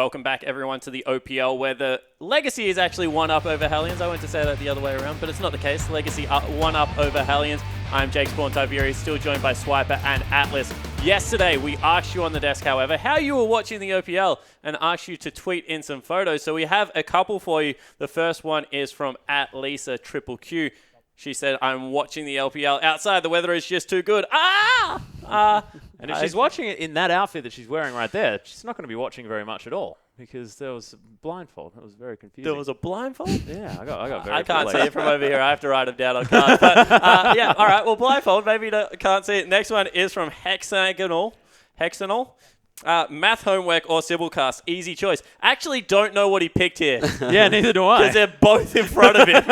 welcome back everyone to the OPL, where the Legacy is actually one up over Hellions. I went to say that the other way around, but it's not the case. Legacy one up over Hellions. I'm Jake Spawn Tiberi, still joined by Swiper and Atlas. Yesterday, we asked you on the desk, however, how you were watching the OPL and asked you to tweet in some photos. So we have a couple for you. The first one is from @LisaQQ. She said, I'm watching the LPL outside. The weather is just too good. And if she's watching it in that outfit that she's wearing right there, she's not going to be watching very much at all because there was a blindfold. It was very confusing. There was a blindfold? Yeah, I got very I can't see it from over here. I have to write them down on cards. But yeah, all right. Well, blindfold. Maybe you can't see it. Next one is from Hexagonal. Math homework or Sibylcast, easy choice. Actually don't know what he picked here. Yeah, neither do I. Because they're both in front of him.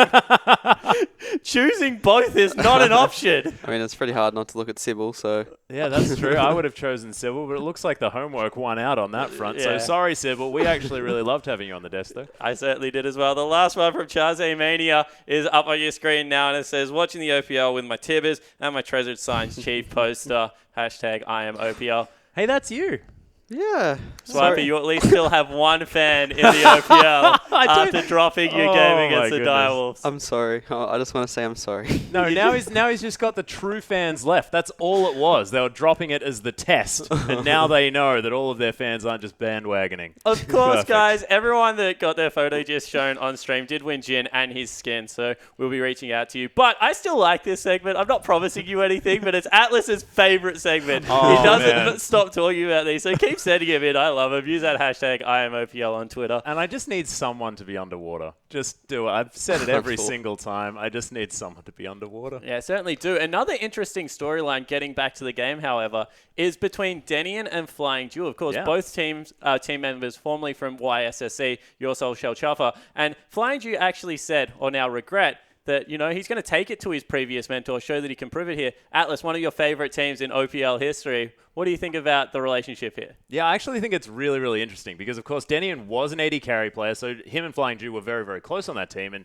Choosing both is not an option. I mean, it's pretty hard not to look at Sybil, so... Yeah, that's true. I would have chosen Sybil, but it looks like the homework won out on that front. Yeah. So sorry, Sybil. We actually really loved having you on the desk, though. I certainly did as well. The last one from Chaze Mania is up on your screen now, and it says, watching the OPL with my Tibbers and my Treasured Signs Chief poster. # I am OPL. Hey, that's you. Yeah. Swiper, you at least still have one fan in the OPL after dropping your game against the Direwolves. I'm sorry. I just want to say I'm sorry. No, now he's just got the true fans left. That's all it was. They were dropping it as the test, and now they know that all of their fans aren't just bandwagoning. Of course, guys. Everyone that got their photo just shown on stream did win Jin and his skin, so we'll be reaching out to you. But I still like this segment. I'm not promising you anything, but it's Atlas's favorite segment. He doesn't stop talking about these, so keep sending him in. I love him. Use that # IamOPL on Twitter. And I just need someone to be underwater. Just do it. I've said it every single time. I just need someone to be underwater. Yeah, certainly do. Another interesting storyline, getting back to the game, however, is between Denian and Flying Dew. Of course, both team members formerly from YSSC, Your Soul Shell Chuffer. And Flying Dew actually said, or now regret, that, you know, he's going to take it to his previous mentor, show that he can prove it here. Atlas, one of your favorite teams in OPL history. What do you think about the relationship here? Yeah, I actually think it's really, really interesting because, of course, Denian was an AD carry player, so him and Flying Dew were very, very close on that team. And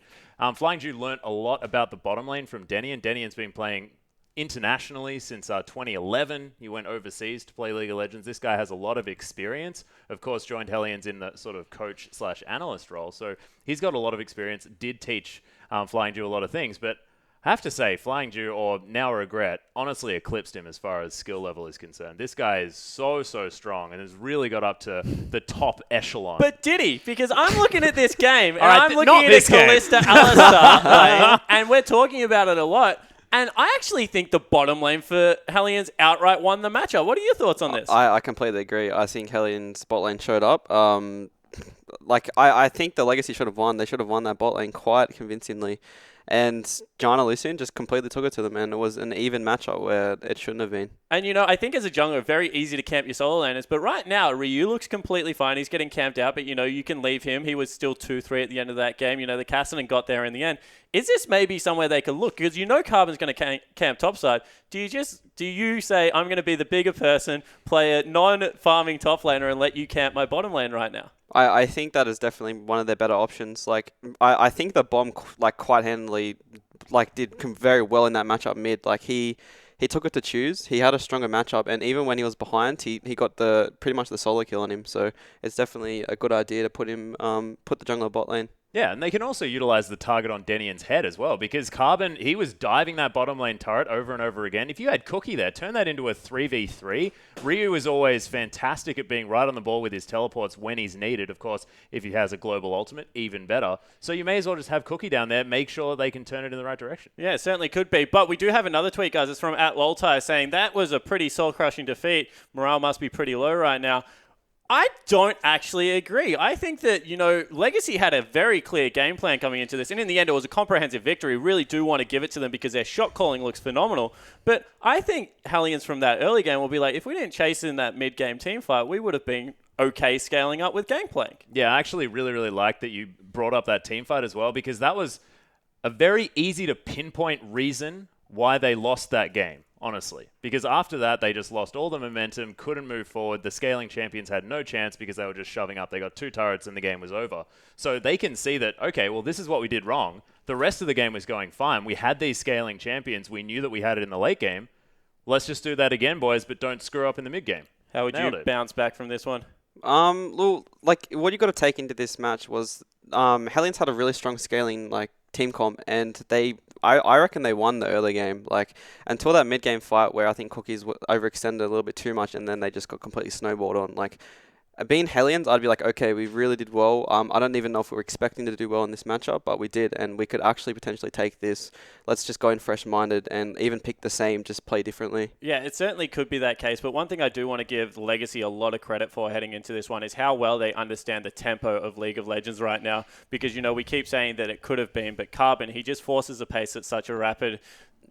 Flying Dew learnt a lot about the bottom lane from Denian. Denian's been playing internationally since 2011. He went overseas to play League of Legends. This guy has a lot of experience. Of course, joined Hellions in the sort of coach/analyst role. So he's got a lot of experience, did teach Flying Dew a lot of things. But I have to say, Flying Dew, or now Regret, honestly eclipsed him as far as skill level is concerned. This guy is so strong and has really got up to the top echelon. But did he? Because I'm looking at this game, and right, I'm looking at Kalista Alistar, and we're talking about it a lot. And I actually think the bottom lane for Hellions outright won the matchup. What are your thoughts on this? I completely agree. I think Hellions bot lane showed up. I think the Legacy should have won. They should have won that bot lane quite convincingly. And Jana Lucian just completely took it to them, and it was an even matchup where it shouldn't have been. And, you know, I think as a jungler, very easy to camp your solo laners. But right now, Ryu looks completely fine. He's getting camped out, but, you know, you can leave him. He was still 2-3 at the end of that game. You know, the Cassinan got there in the end. Is this maybe somewhere they could look? Because you know Carbon's going to camp topside. Do you say, I'm going to be the bigger person, play a non-farming top laner, and let you camp my bottom lane right now? I think that is definitely one of their better options. Like, I think the bomb quite handily did very well in that matchup mid. Like he took it to choose. He had a stronger matchup, and even when he was behind, he got pretty much the solo kill on him. So it's definitely a good idea to put the jungler bot lane. Yeah, and they can also utilize the target on Denian's head as well, because Carbon, he was diving that bottom lane turret over and over again. If you had Cookie there, turn that into a 3v3. Ryu is always fantastic at being right on the ball with his teleports when he's needed. Of course, if he has a global ultimate, even better. So you may as well just have Cookie down there, make sure they can turn it in the right direction. Yeah, it certainly could be. But we do have another tweet, guys. It's from @Loltai saying that was a pretty soul-crushing defeat. Morale must be pretty low right now. I don't actually agree. I think that, you know, Legacy had a very clear game plan coming into this, and in the end it was a comprehensive victory. Really do want to give it to them because their shot calling looks phenomenal. But I think Hellions from that early game will be like, if we didn't chase in that mid-game team fight, we would have been okay scaling up with Gangplank. Yeah, I actually really, really like that you brought up that team fight as well, because that was a very easy to pinpoint reason why they lost that game. Honestly, because after that, they just lost all the momentum, couldn't move forward. The scaling champions had no chance because they were just shoving up. They got 2 turrets and the game was over. So they can see that, okay, well, this is what we did wrong. The rest of the game was going fine. We had these scaling champions. We knew that we had it in the late game. Let's just do that again, boys, but don't screw up in the mid game. How would you bounce back from this one? Well, like what you got to take into this match was Hellions had a really strong scaling like team comp, and I reckon they won the early game. Like until that mid game fight where I think Cookies overextended a little bit too much, and then they just got completely snowballed on. Like being Hellions, I'd be like, okay, we really did well. I don't even know if we were expecting to do well in this matchup, but we did, and we could actually potentially take this. Let's just go in fresh-minded and even pick the same, just play differently. Yeah, it certainly could be that case, but one thing I do want to give Legacy a lot of credit for heading into this one is how well they understand the tempo of League of Legends right now, because, you know, we keep saying that it could have been, but Carbon, he just forces a pace at such a rapid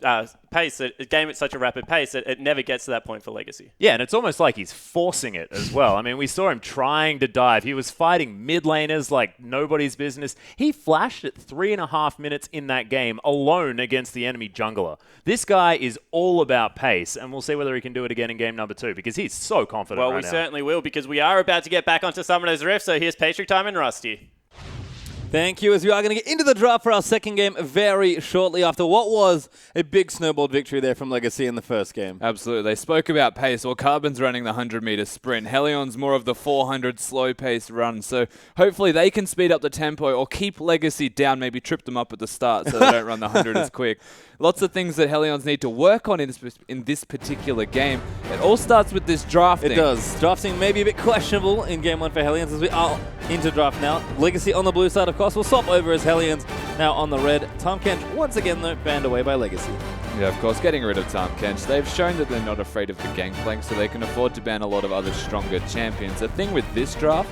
game at such a rapid pace that it never gets to that point for Legacy. Yeah, and it's almost like he's forcing it as well. I mean, we saw him trying to dive. He was fighting mid laners like nobody's business. He flashed at 3.5 minutes in that game alone against the enemy jungler. This guy is all about pace, and we'll see whether he can do it again in game number 2 because he's so confident Well, right we now. certainly will, because we are about to get back onto Summoner's Rift, so here's Pastry Time and Rusty. Thank you, as we are going to get into the draft for our second game very shortly after what was a big snowballed victory there from Legacy in the first game. Absolutely. They spoke about pace. Well, Carbon's running the 100-meter sprint. Helion's more of the 400 slow-paced run. So hopefully they can speed up the tempo or keep Legacy down, maybe trip them up at the start so they don't run the 100 as quick. Lots of things that Hellions need to work on in this particular game. It all starts with this drafting. It does. Drafting may be a bit questionable in game 1 for Hellions as we are into draft now. Legacy on the blue side, of course, will swap over as Hellions now on the red. Tom Kench, once again, though, banned away by Legacy. Yeah, of course, getting rid of Tom Kench. They've shown that they're not afraid of the gangplank, so they can afford to ban a lot of other stronger champions. The thing with this draft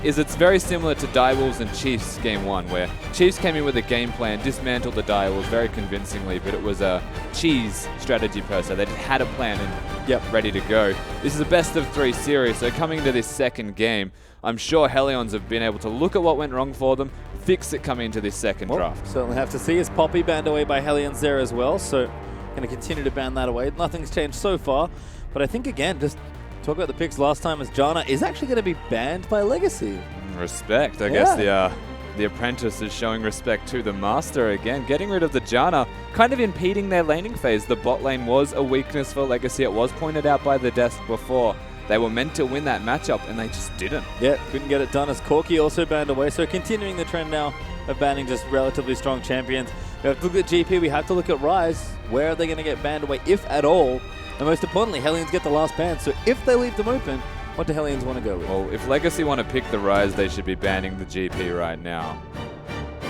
is it's very similar to Direwolves and Chiefs game 1, where Chiefs came in with a game plan, dismantled the Direwolves very convincingly, but it was a cheese strategy per se. They just had a plan and ready to go. This is a best of 3 series, so coming into this second game, I'm sure Hellions have been able to look at what went wrong for them, fix it coming into this second draft. Certainly have to see as Poppy banned away by Hellions there as well, so going to continue to ban that away. Nothing's changed so far, but I think again, just talk about the picks last time as Janna is actually going to be banned by Legacy. Respect. I guess the apprentice is showing respect to the master again. Getting rid of the Janna, kind of impeding their laning phase. The bot lane was a weakness for Legacy. It was pointed out by the desk before. They were meant to win that matchup, and they just didn't. Yeah, couldn't get it done as Corki also banned away. So continuing the trend now of banning just relatively strong champions. We have to look at GP, we have to look at Rise. Where are they going to get banned away, if at all? And most importantly, Hellions get the last ban. So if they leave them open, what do Hellions want to go with? Well, if Legacy want to pick the Rise, they should be banning the GP right now.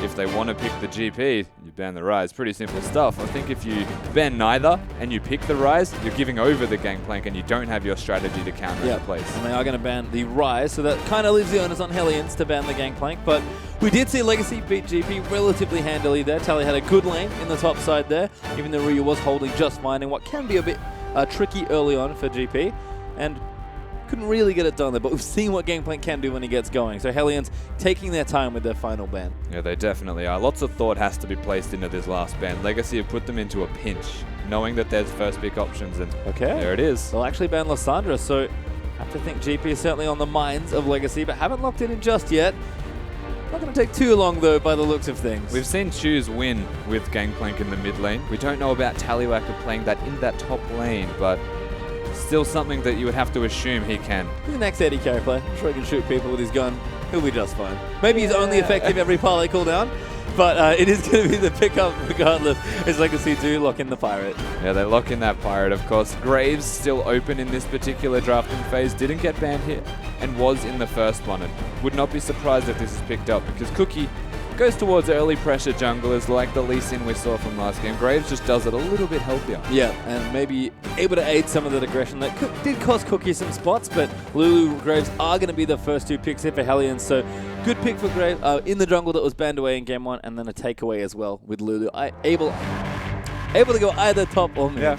If they want to pick the GP, you ban the Rise. Pretty simple stuff. I think if you ban neither and you pick the Rise, you're giving over the Gangplank and you don't have your strategy to counter it in place. And they are going to ban the Rise, so that kind of leaves the onus on Hellions to ban the Gangplank. But we did see Legacy beat GP relatively handily there. Tally had a good lane in the top side there, even though Ryu was holding just fine in what can be a bit tricky early on for GP. And couldn't really get it done there, but we've seen what Gangplank can do when he gets going. So Hellions taking their time with their final ban. Yeah, they definitely are. Lots of thought has to be placed into this last ban. Legacy have put them into a pinch, knowing that there's first pick options, and there it is. They'll actually ban Lysandra, so have to think GP is certainly on the minds of Legacy, but haven't locked it in just yet. Not going to take too long, though, by the looks of things. We've seen Choose win with Gangplank in the mid lane. We don't know about Tallywacker playing that in that top lane, but still something that you would have to assume he can. He's an ex-AD carry player. I'm sure he can shoot people with his gun. He'll be just fine. Maybe he's only effective every parlay cooldown, but it is going to be the pickup regardless, as Legacy do lock in the Pirate. Yeah, they lock in that Pirate, of course. Graves still open in this particular drafting phase. Didn't get banned here and was in the first one. And would not be surprised if this is picked up because Cookie goes towards early pressure junglers like the Lee Sin we saw from last game. Graves just does it a little bit healthier. Yeah, and maybe able to aid some of that aggression that did cost Cookie some spots, but Lulu, Graves are going to be the first 2 picks here for Hellions, so good pick for Graves in the jungle that was banned away in game 1, and then a takeaway as well with Lulu. Able to go either top or mid. Yeah.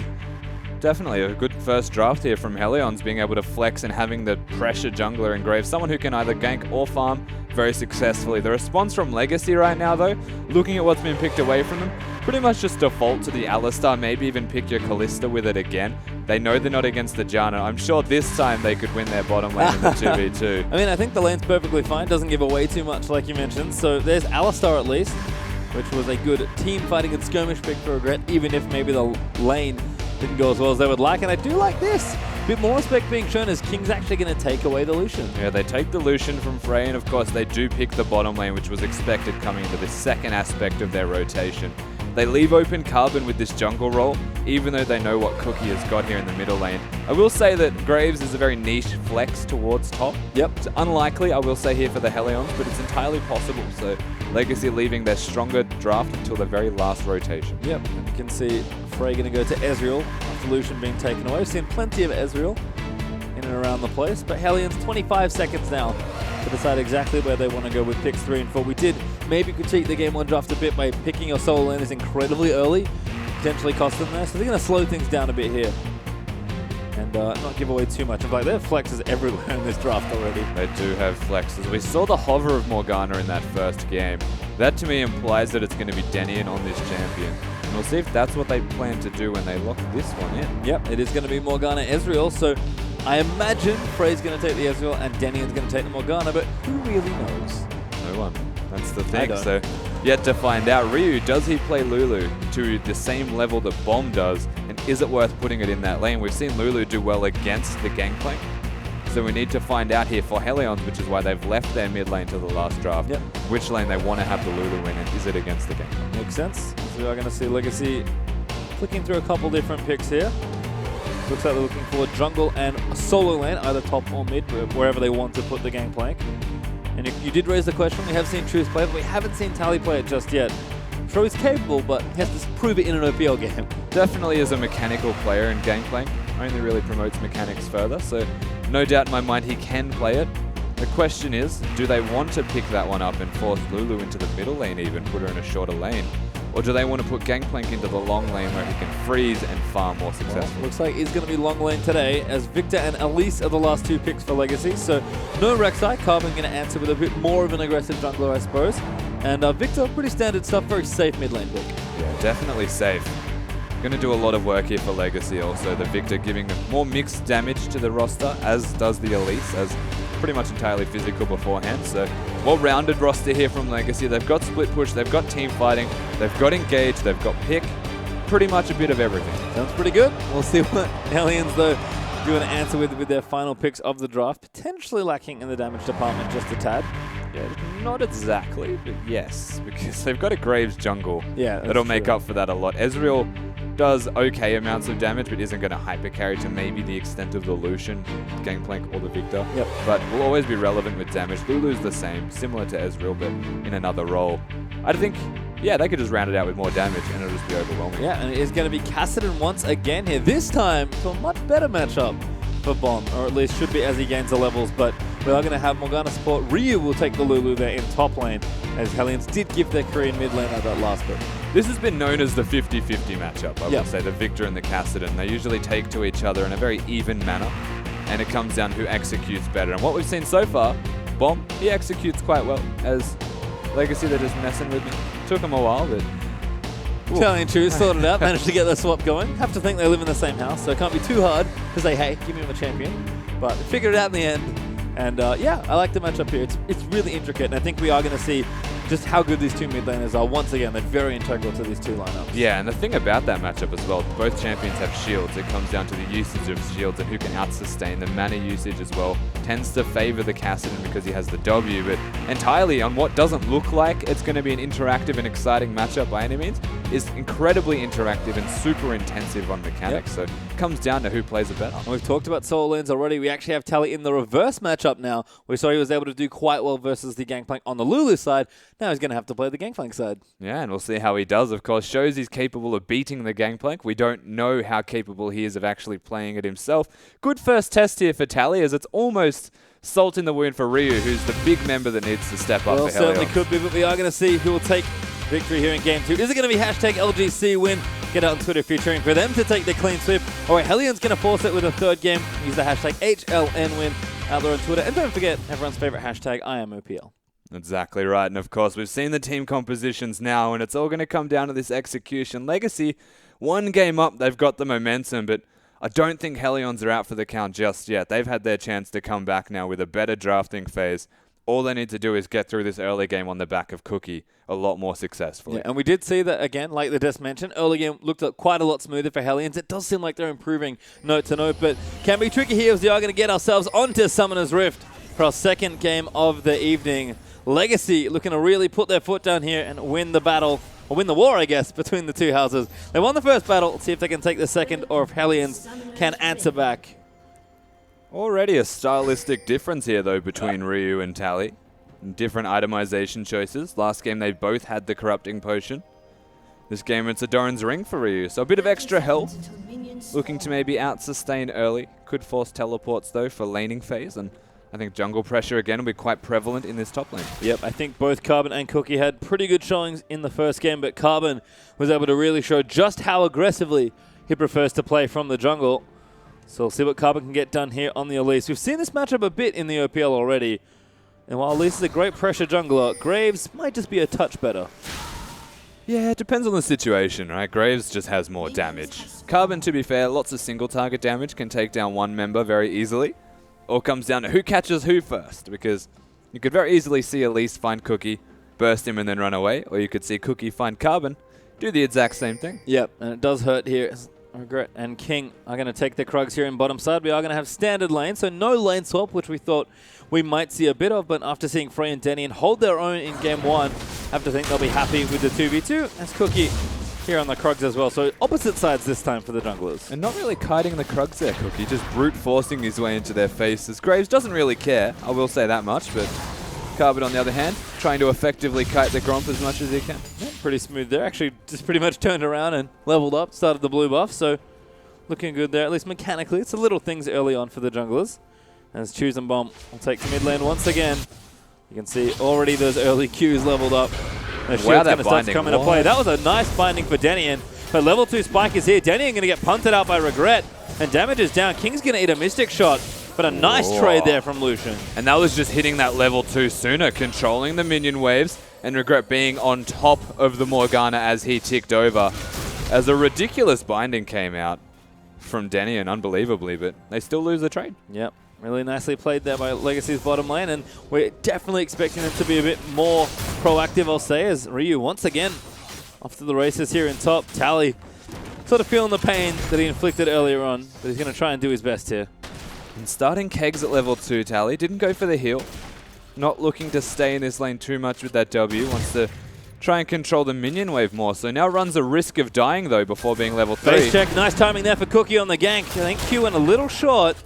Definitely a good first draft here from Hellions, being able to flex and having the pressure jungler in Graves, someone who can either gank or farm very successfully. The response from Legacy right now, though, looking at what's been picked away from them, pretty much just default to the Alistar, maybe even pick your Kalista with it again. They know they're not against the Janna. I'm sure this time they could win their bottom lane in the 2v2. I mean, I think the lane's perfectly fine, doesn't give away too much like you mentioned, so there's Alistar at least, which was a good team fighting and skirmish pick for Regret, even if maybe the lane didn't go as well as they would like. And I do like this. bit more respect being shown as King's actually going to take away the Lucian. Yeah, they take the Lucian from Frey, and of course they do pick the bottom lane, which was expected coming into the second aspect of their rotation. They leave open Carbon with this jungle role, even though they know what Cookie has got here in the middle lane. I will say that Graves is a very niche flex towards top. Yep. It's unlikely, I will say here for the Hellions, but it's entirely possible. So Legacy leaving their stronger draft until the very last rotation. Yep, and you can see Frey going to go to Ezreal after Lucian being taken away. We've seen plenty of Ezreal in and around the place, but Hellions 25 seconds now to decide exactly where they want to go with picks 3 and 4. We did maybe critique the game 1 draft a bit by picking your solo laners incredibly early, potentially cost them there, so they're going to slow things down a bit here and not give away too much. In fact, they have flexes everywhere in this draft already. They do have flexes. We saw the hover of Morgana in that first game. That to me implies that it's going to be Denian on this champion. And we'll see if that's what they plan to do when they lock this one in. Yep, it is going to be Morgana Ezreal, so I imagine Frey's going to take the Ezreal and Denian's going to take the Morgana, but who really knows? No one. That's the I thing. don't. So yet to find out. Ryu, does he play Lulu to the same level that Bomb does? And is it worth putting it in that lane? We've seen Lulu do well against the Gangplank. So we need to find out here for Hellions, which is why they've left their mid lane to the last draft. Yep. Which lane they want to have the Lulu in, and is it against the Gangplank? Makes sense. So we are going to see Legacy flicking through a couple different picks here. Looks like they're looking for a jungle and a solo lane, either top or mid, wherever they want to put the Gangplank. And you did raise the question, we have seen Truth play, but we haven't seen Tally play it just yet. I'm sure he's capable, but he has to prove it in an OPL game. Definitely is a mechanical player in Gangplank. Only really promotes mechanics further, so no doubt in my mind he can play it. The question is, do they want to pick that one up and force Lulu into the middle lane even, put her in a shorter lane? Or do they want to put Gangplank into the long lane where he can freeze and farm more successfully? Well, looks like he's going to be long lane today, as Victor and Elise are the last 2 picks for Legacy. So no Rek'Sai. Carbon going to answer with a bit more of an aggressive jungler, I suppose. And Victor, pretty standard stuff, very safe mid lane pick. Yeah, definitely safe. Going to do a lot of work here for Legacy also. The Victor giving more mixed damage to the roster, as does the Elise, as pretty much entirely physical beforehand. So well-rounded roster here from Legacy. They've got split push, they've got team fighting, they've got engage, they've got pick. Pretty much a bit of everything. Sounds pretty good. We'll see what Hellions, though, do an answer with their final picks of the draft. Potentially lacking in the damage department just a tad. Yeah, not exactly, but yes, because they've got a Graves jungle. Yeah, that'll make up for that a lot. Ezreal does okay amounts of damage, but isn't going to hyper carry to maybe the extent of the Lucian, Gangplank, or the Victor. Yep. But will always be relevant with damage. Lulu's the same, similar to Ezreal, but in another role. I think, yeah, they could just round it out with more damage, and it'll just be overwhelming. Yeah, and it is going to be Kassadin once again here. This time to a much better matchup for Bomb, or at least should be as he gains the levels, but we are going to have Morgana support. Ryu will take the Lulu there in top lane, as Hellions did give their Korean mid lane at that last bit. This has been known as the 50-50 matchup, I Yep. would say, the Victor and the Kassadin. They usually take to each other in a very even manner, and it comes down who executes better. And what we've seen so far, Bomb, he executes quite well, as Legacy, they're just messing with me. Took him a while, but... Italian Chews sorted it out, managed to get their swap going. Have to think they live in the same house, so it can't be too hard to say, hey, give me a champion. But figured it out in the end. And yeah, I like the matchup here. It's really intricate, and I think we are going to see just how good these 2 mid laners are. Once again, they're very integral to these 2 lineups. Yeah, and the thing about that matchup as well, both champions have shields. It comes down to the usage of shields and who can out-sustain. The mana usage as well tends to favor the Kassadin because he has the W, but entirely on what doesn't look like it's going to be an interactive and exciting matchup by any means, is incredibly interactive and super intensive on mechanics. So it comes down to who plays it better. And we've talked about solo lanes already. We actually have Tally in the reverse matchup now. We saw he was able to do quite well versus the Gangplank on the Lulu side. Now he's going to have to play the Gangplank side. Yeah, and we'll see how he does. Of course, shows he's capable of beating the Gangplank. We don't know how capable he is of actually playing it himself. Good first test here for Tally, as it's almost salt in the wound for Ryu, who's the big member that needs to step up Well, for certainly Helios. could be, but we are going to see who will take victory here in Game 2. Is it going to be hashtag LGC win? Get out on Twitter if you're cheering for them to take the clean sweep. Or Hellions going to force it with a 3rd game. Use the hashtag HLN win out there on Twitter. And don't forget, everyone's favorite hashtag, IamOPL. Exactly right, and of course we've seen the team compositions now, and it's all going to come down to this execution. Legacy, 1 game up, they've got the momentum, but I don't think Hellions are out for the count just yet. They've had their chance to come back now with a better drafting phase. all they need to do is get through this early game on the back of Cookie a lot more successfully. Yeah, and we did see that again, like the Des mentioned, early game looked quite a lot smoother for Hellions. It does seem like they're improving note to note, but can be tricky here as we are going to get ourselves onto Summoner's Rift for our second game of the evening. Legacy looking to really put their foot down here and win the battle, or win the war, I guess, between the two houses. They won the first battle. Let's see if they can take the second, or if Hellions can answer back. Already a stylistic difference here, though, between Ryu and Tally. Different itemization choices. Last game, they both had the Corrupting Potion. This game, it's a Doran's Ring for Ryu, so a bit of extra health. Looking to maybe out-sustain early. Could force teleports, though, for laning phase, and I think jungle pressure, again, will be quite prevalent in this top lane. Yep, I think both Carbon and Cookie had pretty good showings in the first game, but Carbon was able to really show just how aggressively he prefers to play from the jungle. So we'll see what Carbon can get done here on the Elise. We've seen this matchup a bit in the OPL already. And while Elise is a great pressure jungler, Graves might just be a touch better. Yeah, it depends on the situation, right? Graves just has more damage. Carbon, to be fair, lots of single target damage, can take down one member very easily. All comes down to who catches who first, because you could very easily see Elise find Cookie, burst him and then run away, or you could see Cookie find Carbon, do the exact same thing. Yep, and it does hurt here. Regret and King are going to take the Krugs here in bottom side. We are going to have standard lane, so no lane swap, which we thought we might see a bit of, but after seeing Frey and Denny hold their own in game 1, I have to think they'll be happy with the 2v2 as Cookie here on the Krugs as well. So opposite sides this time for the junglers. And not really kiting the Krugs there, Cookie, just brute forcing his way into their faces. Graves doesn't really care, I will say that much, but Carbon, on the other hand, trying to effectively kite the Gromp as much as he can. Yeah, pretty smooth there. Actually, just pretty much turned around and leveled up, started the blue buff, so looking good there, at least mechanically. It's the little things early on for the junglers. As Choose and Bomb will take to mid lane once again. You can see already those early Qs leveled up. Wow, that starts to come into play. That was a nice binding for Denian. But level 2 Spike is here. Denian going to get punted out by Regret. And damage is down. King's going to eat a Mystic Shot. But a nice trade there from Lucian. And that was just hitting that level 2 sooner, controlling the minion waves, and Regret being on top of the Morgana as he ticked over. As a ridiculous binding came out from Denian, unbelievably, but they still lose the trade. Yep. Really nicely played there by Legacy's bottom lane, and we're definitely expecting them to be a bit more proactive, I'll say, as Ryu once again off to the races here in top. Tally sort of feeling the pain that he inflicted earlier on, but he's going to try and do his best here. And starting Kegs at level 2, Tally didn't go for the heal. Not looking to stay in this lane too much with that W. Wants to try and control the minion wave more. So now runs a risk of dying, though, before being level 3. Base check. Nice timing there for Cookie on the gank. I think Q went a little short.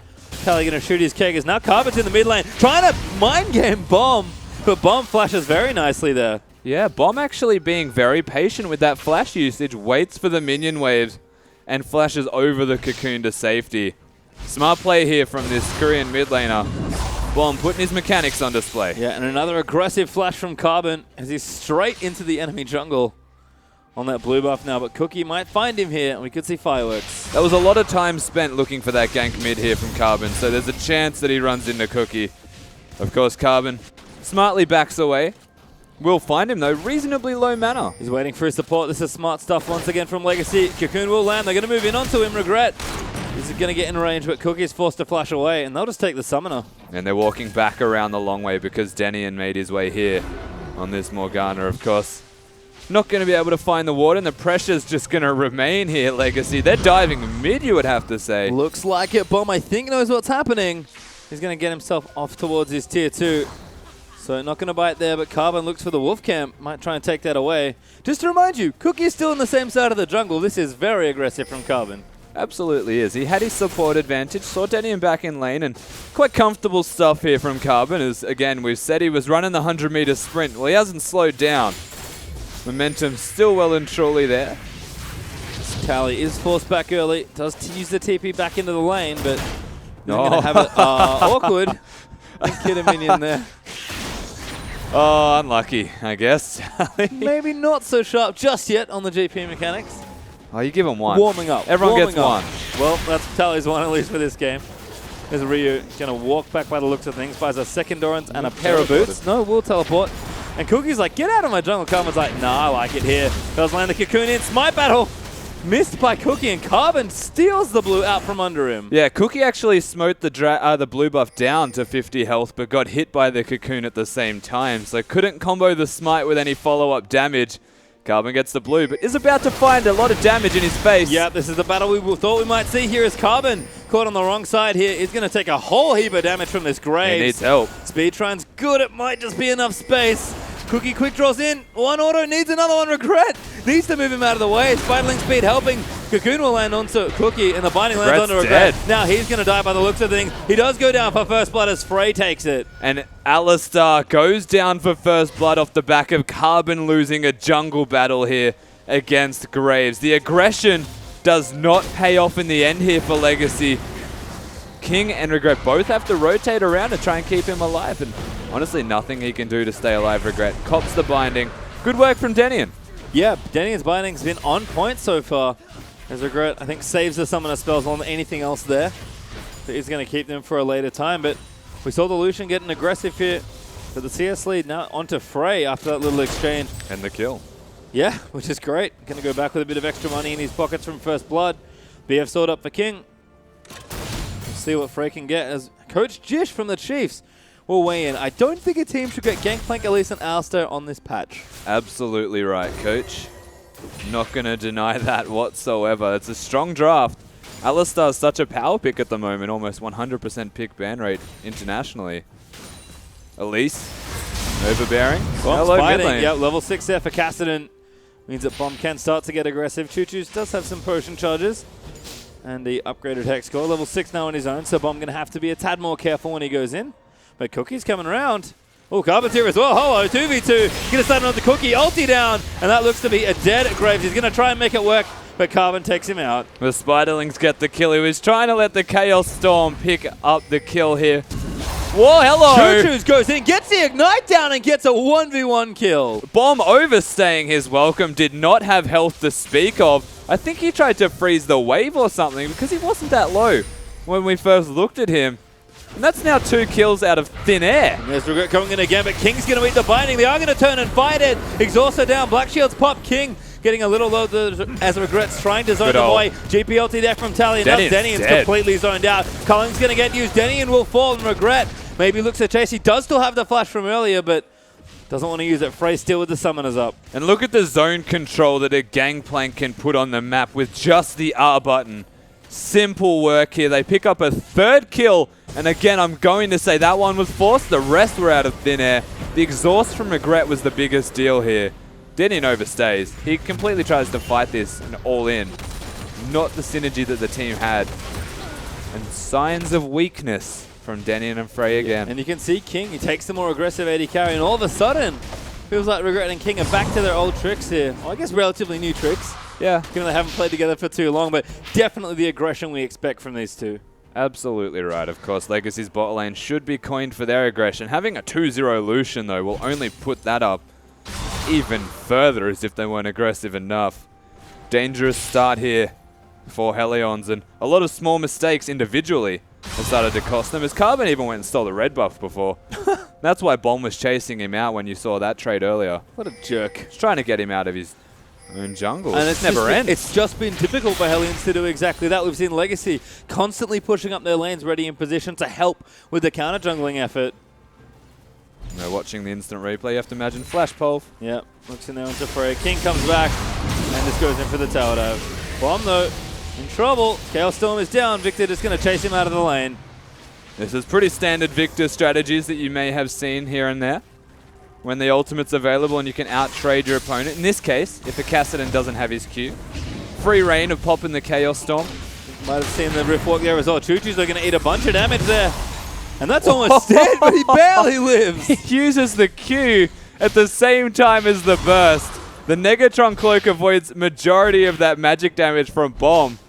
Tally going to shoot his Keggers. Now Carbon's in the mid lane. Trying to mind game Bomb, but Bomb flashes very nicely there. Yeah, Bomb actually being very patient with that flash usage. Waits for the minion waves and flashes over the cocoon to safety. Smart play here from this Korean mid laner. Bomb putting his mechanics on display. Yeah, and another aggressive flash from Carbon as he's straight into the enemy jungle on that blue buff now. But Cookie might find him here, and we could see fireworks. That was a lot of time spent looking for that gank mid here from Carbon, so there's a chance that he runs into Cookie. Of course, Carbon smartly backs away. We'll find him, though, reasonably low mana. He's waiting for his support. This is smart stuff once again from Legacy. Cocoon will land. They're going to move in onto him. Regret. He's going to get in range, but Cookie's forced to flash away, and they'll just take the summoner. And they're walking back around the long way because Denian made his way here on this Morgana, of course. Not going to be able to find the water, and the pressure's just going to remain here, Legacy. They're diving mid, you would have to say. Looks like it. Bomb, I think, knows what's happening. He's going to get himself off towards his tier 2. So not going to bite there, but Carbon looks for the wolf camp. Might try and take that away. Just to remind you, Cookie is still on the same side of the jungle. This is very aggressive from Carbon. Absolutely is. He had his support advantage, saw Denian back in lane, and quite comfortable stuff here from Carbon, as, again, we've said he was running the 100-meter sprint. Well, he hasn't slowed down. Momentum still well and truly there. Tally is forced back early. Does use the TP back into the lane, but he's going to have it awkward. Kid a minion there. Oh, unlucky, I guess. Maybe not so sharp just yet on the GP mechanics. Oh, you give him one. Warming up. Everyone gets one. Well, that's Tally's one at least for this game. There's Ryu going to walk back by the looks of things, buys a second Dorans and a pair of boots. No, we'll teleport. And Cookie's like, get out of my jungle. Carbon's like, nah, I like it here. Does land the cocoon in. Smite battle. Missed by Cookie, and Carbon steals the blue out from under him. Yeah, Cookie actually smote the blue buff down to 50 health, but got hit by the cocoon at the same time, so couldn't combo the smite with any follow-up damage. Carbon gets the blue, but is about to find a lot of damage in his face. Yeah, this is the battle we thought we might see here as Carbon caught on the wrong side here. He's going to take a whole heap of damage from this Graves. He needs help. Speedtron's good. It might just be enough space. Cookie quick draws in. One auto, needs another one. Regret needs to move him out of the way. Spitling speed helping. Cocoon will land onto Cookie, and the binding lands onto Regret. Dead. Now he's going to die by the looks of things. He does go down for first blood as Frey takes it. And Alistar goes down for first blood off the back of Carbon losing a jungle battle here against Graves. The aggression does not pay off in the end here for Legacy. King and Regret both have to rotate around to try and keep him alive, and honestly nothing he can do to stay alive. Regret cops the binding. Good work from Denian. Yeah, Denian's binding's been on point so far. As Regret, I think, saves the summoner spells on anything else there. But he's going to keep them for a later time, but we saw the Lucian getting aggressive here for the CS lead. Now onto Frey after that little exchange. And the kill. Yeah, which is great. Going to go back with a bit of extra money in his pockets from First Blood. BF sword up for King. Let's see what Frey can get as Coach Jish from the Chiefs will weigh in. I don't think a team should get Gangplank, Elise, and Alistair on this patch. Absolutely right, Coach. Not going to deny that whatsoever. It's a strong draft. Alistar is such a power pick at the moment, almost 100% pick ban rate internationally. Elise, overbearing. Bomb's Hello, fighting. mid lane. Yep, level 6 there for Cassidy. Means that Bomb can start to get aggressive. Choo-Choo's does have some potion charges. And the upgraded Hex score. Level 6 now on his own, so Bomb going to have to be a tad more careful when he goes in. But Cookie's coming around. Oh, Carbon's here as well. Hello, 2v2. Going to start another Cookie. Ulti down. And that looks to be a dead Graves. He's going to try and make it work, but Carbon takes him out. The Spiderlings get the kill. He was trying to let the Chaos Storm pick up the kill here. Whoa, hello! Choo-Choo's goes in, gets the Ignite down, and gets a 1v1 kill. Bomb overstaying his welcome, did not have health to speak of. I think he tried to freeze the wave or something because he wasn't that low when we first looked at him. And that's now 2 kills out of thin air. There's Regret coming in again, but King's going to eat the binding. They are going to turn and fight it. Exhausted down. Black Shield's pop. King getting a little low as Regret's trying to zone Good the ol'. boy. GPLT there from Tally. Enough. Denian's completely zoned out. Collins going to get used. Denian will fall, and Regret maybe looks at chase. He does still have the flash from earlier, but doesn't want to use it. Frey still with the summoners up. And look at the zone control that a Gangplank can put on the map with just the R button. Simple work here. They pick up a 3rd kill. And again, I'm going to say that one was forced. The rest were out of thin air. The exhaust from Regret was the biggest deal here. Denian overstays. He completely tries to fight this and all in. Not the synergy that the team had. And signs of weakness from Denian and Frey again. And you can see King, he takes the more aggressive AD carry, and all of a sudden, feels like Regret and King are back to their old tricks here. Well, I guess relatively new tricks. Yeah. Given they haven't played together for too long, but definitely the aggression we expect from these two. Absolutely right. Of course, Legacy's bot lane should be coined for their aggression. Having a 2-0 Lucian, though, will only put that up even further as if they weren't aggressive enough. Dangerous start here for Helions, and a lot of small mistakes individually have started to cost them, as Carbon even went and stole the red buff before. That's why Bomb was chasing him out when you saw that trade earlier. What a jerk. He's trying to get him out of his own jungle. And it's never ends. It's just been difficult for Hellions to do exactly that. We've seen Legacy constantly pushing up their lanes ready in position to help with the counter jungling effort. Now watching the instant replay, you have to imagine Flash Pulve. Yep, looks in there onto Frey. King comes back, and this goes in for the tower dive. Bomb, though, in trouble. Chaos Storm is down. Victor just going to chase him out of the lane. This is pretty standard Victor strategies that you may have seen here and there. When the ultimate's available and you can out-trade your opponent. In this case, if a Cassidy doesn't have his Q. Free reign of popping the Chaos Storm. Might have seen the Rift walk there as well. Choo-Choo's going to eat a bunch of damage there. And that's almost dead, but he barely lives. He uses the Q at the same time as the burst. The Negatron Cloak avoids majority of that magic damage from Bomb.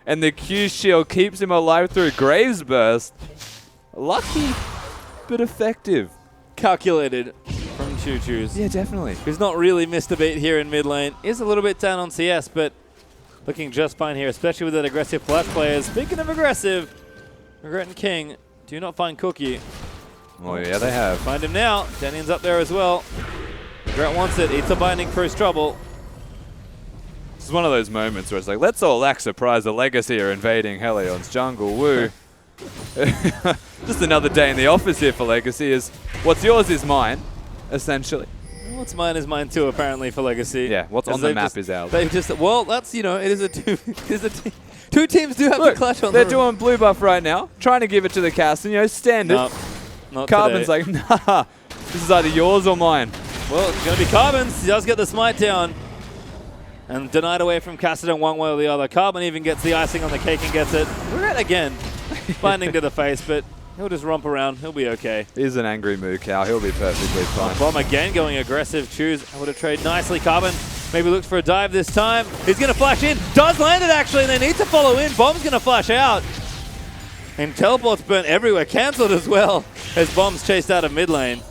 And the Q shield keeps him alive through Graves burst. Lucky, but effective. Calculated from Choo-Choo's. Yeah, definitely. Who's not really missed a beat here in mid lane. Is a little bit down on CS, but looking just fine here, especially with that aggressive flash players. Speaking of aggressive, Regret and King do not find Cookie. Oh yeah, they have. Find him now. Denian's up there as well. Regret wants it. Eats a binding for his trouble. It's one of those moments where it's like, let's all act surprised the Legacy are invading Helion's jungle. Woo. Just another day in the office here for Legacy. Is what's yours is mine, essentially. What's mine is mine too, apparently, for Legacy. Yeah, what's on the map is ours. They've just, well, that's, you know, it is a two teams do have to clash on they're the doing blue buff right now, trying to give it to the cast, and, you know, standard. Nope, not Carbon's today. like, nah, this is either yours or mine. Well, it's going to be Carbon's. He does get the smite down. And denied away from Cassidy one way or the other. Carbon even gets the icing on the cake and gets it. Regret again. Finding to the face, but he'll just romp around. He'll be okay. He's an angry moo cow. He'll be perfectly fine. Bomb again going aggressive. Choose would have traded nicely. Carbon maybe looks for a dive this time. He's going to flash in. Does land it actually, and they need to follow in. Bomb's going to flash out. And teleport's burnt everywhere. Cancelled as well as Bomb's chased out of mid lane.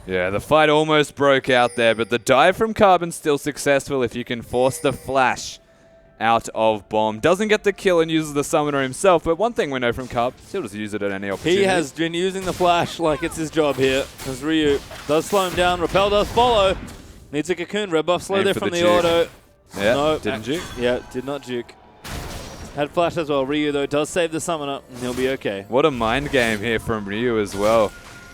Yeah, the fight almost broke out there, but the dive from Carbon's still successful if you can force the flash out of Bomb. Doesn't get the kill and uses the summoner himself, but one thing we know from Carb, he'll just use it at any opportunity. He has been using the flash like it's his job here, as Ryu does slow him down. Repel does follow. Needs a cocoon. Red buff slow Aim there for from the the juke. auto. Yeah, No, didn't juke. Yeah, did not juke. Had flash as well. Ryu, though, does save the summoner, and he'll be okay. What a mind game here from Ryu as well.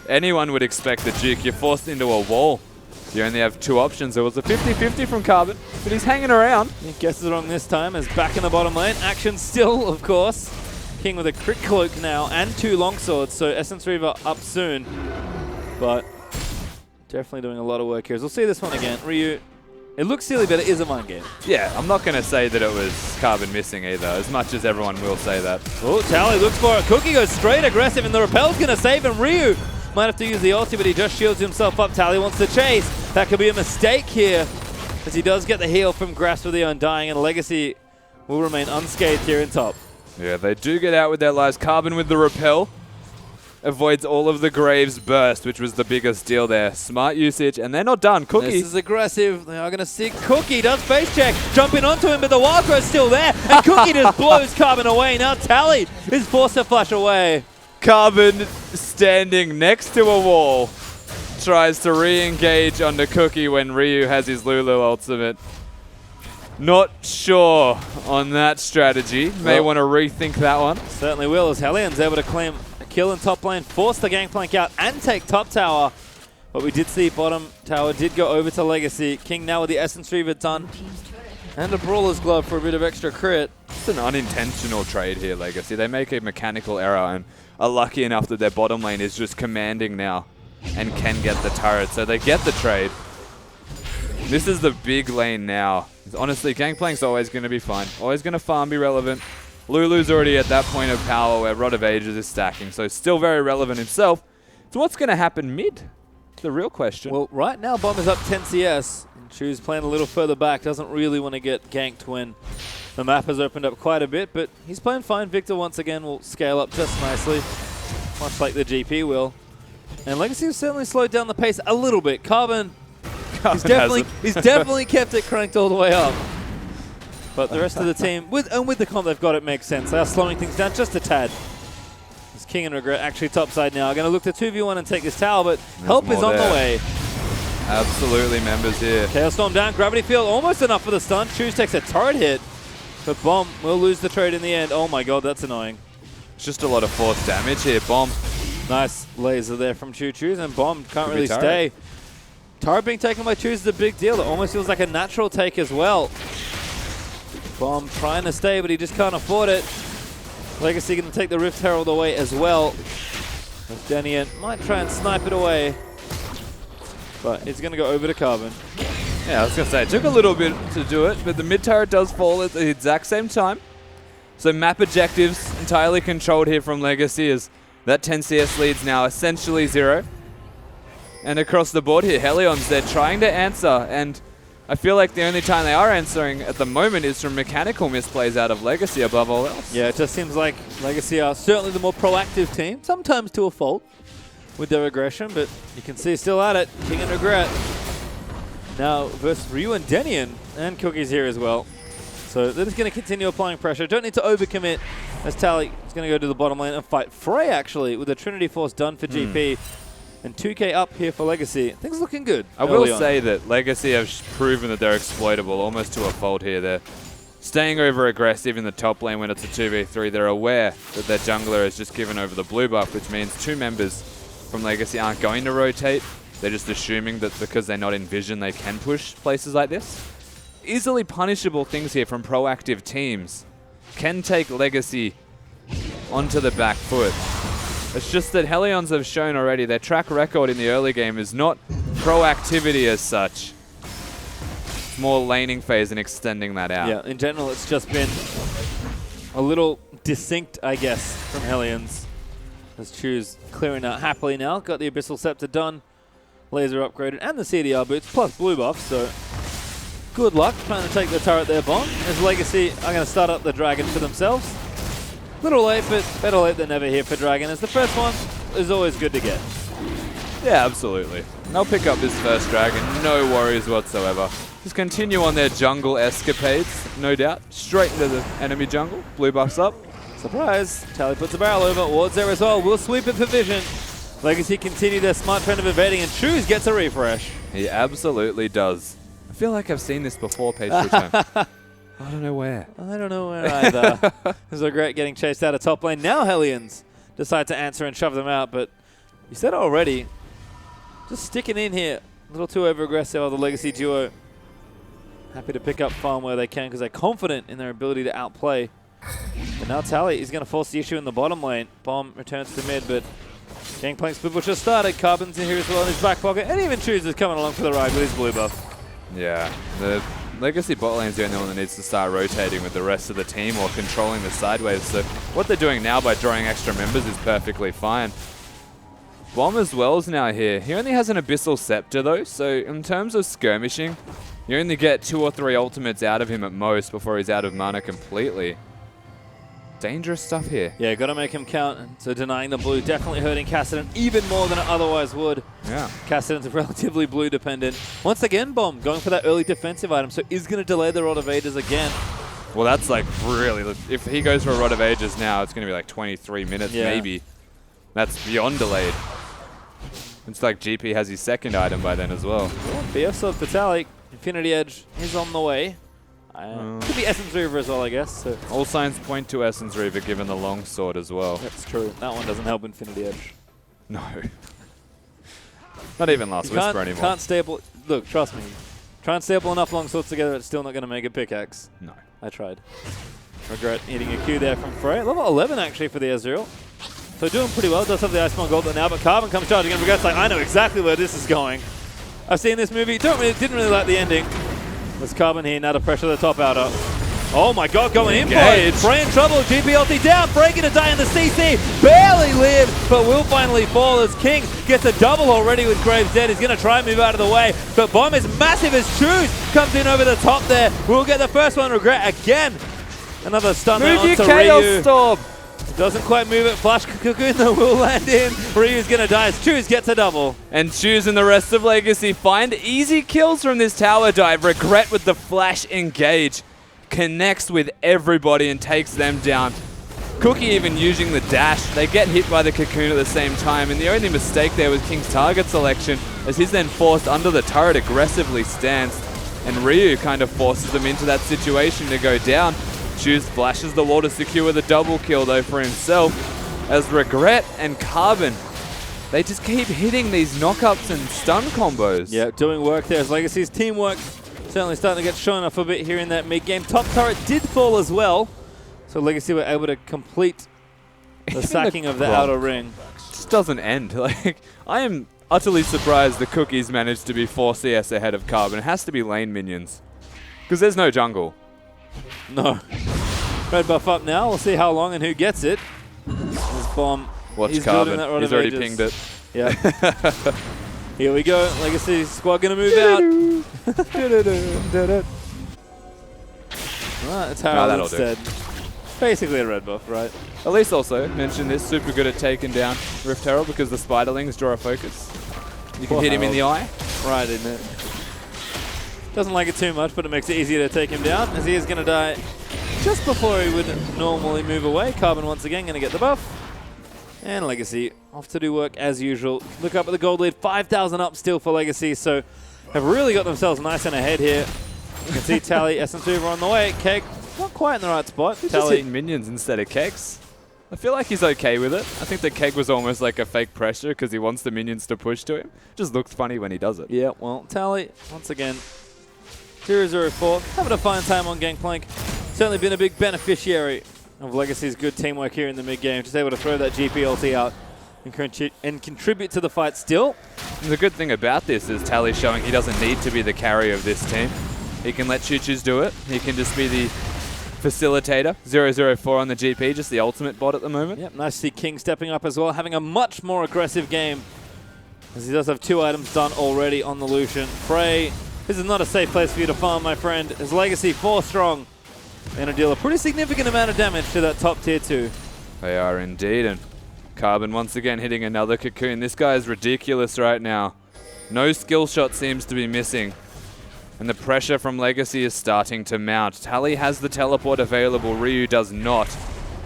Anyone would expect the juke. You're forced into a wall. You only have two options. It was a 50-50 from Carbon, but he's hanging around. He guesses wrong this time, as back in the bottom lane. Action still, of course. King with a crit cloak now, and two longswords, so Essence Reaver up soon. But definitely doing a lot of work here. As we'll see this one again. Ryu, it looks silly, but it is a mind game. Yeah, I'm not going to say that it was Carbon missing either, as much as everyone will say that. Oh, Tally looks for it. Cookie goes straight aggressive, and the repel's going to save him. Ryu might have to use the ulti, but he just shields himself up. Tally wants to chase. That could be a mistake here, as he does get the heal from Grasp of the Undying, and Legacy will remain unscathed here in top. Yeah, they do get out with their lives. Carbon with the repel avoids all of the Graves burst, which was the biggest deal there. Smart usage, and they're not done. Cookie. This is aggressive. They are going to see Cookie does face check, jumping onto him, but the wild grow's still there, and Cookie just blows Carbon away. Now Tally is forced to flash away. Carbon standing next to a wall tries to re-engage onto Cookie when Ryu has his Lulu ultimate. Not sure on that strategy. May want to rethink that one. Certainly will, as Hellion's able to claim a kill in top lane, force the gangplank out, and take top tower. But we did see bottom tower did go over to Legacy. King now with the Essence Reaver done. And a Brawler's Glove for a bit of extra crit. It's an unintentional trade here, Legacy. They make a mechanical error and are lucky enough that their bottom lane is just commanding now and can get the turret. So they get the trade. This is the big lane now. Honestly, Gangplank's always going to be fine. Always going to farm, be relevant. Lulu's already at that point of power where Rod of Ages is stacking, so still very relevant himself. So what's going to happen mid? The real question. Well, right now Bomb is up 10 CS. Choose playing a little further back. Doesn't really want to get ganked when the map has opened up quite a bit, but he's playing fine. Victor once again will scale up just nicely, much like the GP will. And Legacy has certainly slowed down the pace a little bit. Carbon he's definitely kept it cranked all the way up. But the rest of the team, with the comp they've got, it makes sense. They are slowing things down just a tad. It's King and Regret actually topside now. Going to look to 2v1 and take this tower, but help is on the way. Absolutely, members here. Chaos Storm down, Gravity Field almost enough for the stun. Choose takes a turret hit, but Bomb will lose the trade in the end. Oh my god, that's annoying. It's just a lot of force damage here. Bomb. Nice laser there from Choo Choo's, and Bomb can't Could really be turret. stay. Turret being taken by Choose is a big deal. It almost feels like a natural take as well. Bomb trying to stay, but he just can't afford it. Legacy going to take the Rift Herald away as well. Denian might try and snipe it away, but it's going to go over to Carbon. Yeah, I was going to say, it took a little bit to do it, but the mid turret does fall at the exact same time. So map objectives entirely controlled here from Legacy, as that 10 CS lead's now essentially 0. And across the board here, Helion's, they're trying to answer, and I feel like the only time they are answering at the moment is from mechanical misplays out of Legacy above all else. Yeah, it just seems like Legacy are certainly the more proactive team, sometimes to a fault with their aggression, but you can see still at it. King and Regret now versus Ryu and Denian, and Cookie's here as well. So they're just going to continue applying pressure. Don't need to overcommit, as Tally is going to go to the bottom lane and fight Frey, actually, with a Trinity Force done for GP. And 2k up here for Legacy. Things looking good. I will say that Legacy have proven that they're exploitable almost to a fault here. They're staying over aggressive in the top lane when it's a 2v3. They're aware that their jungler has just given over the blue buff, which means 2 members from Legacy aren't going to rotate. They're just assuming that because they're not in vision, they can push places like this. Easily punishable things here from proactive teams can take Legacy onto the back foot. It's just that Hellions have shown already their track record in the early game is not proactivity as such. It's more laning phase and extending that out. Yeah, in general, it's just been a little distinct, I guess, from Hellions. As Chu's clearing out happily now. Got the Abyssal Scepter done, laser upgraded, and the CDR boots, plus blue buff, so good luck trying to take the turret there, Bomb. As Legacy are going to start up the Dragon for themselves. Little late, but better late than never here for Dragon, as the first one is always good to get. Yeah, absolutely. They'll pick up this first Dragon, no worries whatsoever. Just continue on their jungle escapades, no doubt. Straight into the enemy jungle, blue buffs up. Surprise! Tally puts a barrel over, wards there as well, will sweep it for vision. Legacy continue their smart trend of evading, and Choose gets a refresh. He absolutely does. I feel like I've seen this before, Page Return. I don't know where. I don't know where either. There's Regret getting chased out of top lane. Now Hellions decide to answer and shove them out, but you said it already. Just sticking in here. A little too over-aggressive of the Legacy duo. Happy to pick up farm where they can because they're confident in their ability to outplay. But now Tally is going to force the issue in the bottom lane. Bomb returns to mid, but Gangplank's split push just started. Carbon's in here as well in his back pocket, and even Choose is coming along for the ride with his blue buff. Yeah, the Legacy bot lane's the only one that needs to start rotating with the rest of the team or controlling the sideways. So what they're doing now by drawing extra members is perfectly fine. Bomb as well is now here. He only has an Abyssal Scepter though, so in terms of skirmishing, you only get 2 or 3 ultimates out of him at most before he's out of mana completely. Dangerous stuff here. Yeah, got to make him count. So denying the blue, definitely hurting Kassadin even more than it otherwise would. Yeah. Kassadin's relatively blue dependent. Once again, Bomb going for that early defensive item, so is going to delay the Rod of Ages again. Well, that's like really, if he goes for a Rod of Ages now, it's going to be like 23 minutes maybe. That's beyond delayed. It's like GP has his second item by then as well. BF Sword for Tally. Infinity Edge is on the way. Could be Essence Reaver as well, I guess. So. All signs point to Essence Reaver given the long sword as well. That's true. That one doesn't help Infinity Edge. No. Not even Last Whisper anymore. Can't staple. Look, trust me. Try and staple enough long swords together, it's still not going to make a pickaxe. No. I tried. Regret hitting a Q there from Frey. Level 11 actually for the Ezreal. So doing pretty well. Does have the Iceborne Gold now, but Carbon comes charging and Regret's like, I know exactly where this is going. I've seen this movie. Didn't really like the ending. There's Carbon here, now to pressure the top outer. Oh my god, going in for it. Frey in trouble, GP ulti down, Frey gonna die in the CC. Barely lived, but will finally fall as King gets a double already with Graves dead. He's gonna try and move out of the way, but Bomb is massive as Choose comes in over the top there. We'll get the first one, Regret again. Another stun there onto Ryu. Storm. Doesn't quite move it. Flash Cocoon though will land in. Ryu's gonna die as Choose gets a double. And Choose and the rest of Legacy find easy kills from this tower dive. Regret with the flash engage. Connects with everybody and takes them down. Cookie even using the dash. They get hit by the Cocoon at the same time, and the only mistake there was King's target selection, as he's then forced under the turret aggressively stands, and Ryu kind of forces them into that situation to go down. Choose flashes the wall to secure the double kill though for himself, as Regret and Carbon, they just keep hitting these knockups and stun combos. Yeah, doing work there as Legacy's teamwork certainly starting to get shown off a bit here in that mid-game. Top turret did fall as well, so Legacy were able to complete the sacking of the outer ring. Just doesn't end. Like, I am utterly surprised the Cookies managed to be 4 CS ahead of Carbon. It has to be lane minions, because there's no jungle. No. Red buff up now. We'll see how long and who gets it. This Bomb. Watch Carbon. He's already pinged it. Yeah. Here we go. Legacy squad going to move out. That's how that'll instead. Basically a red buff, right? Elise also mentioned this, super good at taking down Rift Herald because the Spiderlings draw a focus. You can hit him in the eye. Right, isn't it? Doesn't like it too much, but it makes it easier to take him down, as he is going to die just before he would normally move away. Carbon once again going to get the buff. And Legacy off to do work as usual. Look up at the gold lead, 5,000 up still for Legacy, so have really got themselves nice and ahead here. You can see Tally, Essence Reaver on the way. Keg not quite in the right spot. He's just hitting minions instead of kegs. I feel like he's okay with it. I think the keg was almost like a fake pressure because he wants the minions to push to him. Just looks funny when he does it. Yeah, well, Tally, once again, 0-0-4, having a fine time on Gangplank. Certainly been a big beneficiary of Legacy's good teamwork here in the mid-game. Just able to throw that GP ulti out and contribute to the fight still. And the good thing about this is Tally's showing he doesn't need to be the carry of this team. He can let Choo-Choos do it. He can just be the facilitator. 0-0-4 on the GP, just the ultimate bot at the moment. Yep, nice to see King stepping up as well, having a much more aggressive game, as he does have 2 items done already on the Lucian. Frey, this is not a safe place for you to farm, my friend. His Legacy 4 strong. Going to deal a pretty significant amount of damage to that top tier 2. They are indeed, and Carbon once again hitting another cocoon. This guy is ridiculous right now. No skill shot seems to be missing. And the pressure from Legacy is starting to mount. Tally has the teleport available, Ryu does not.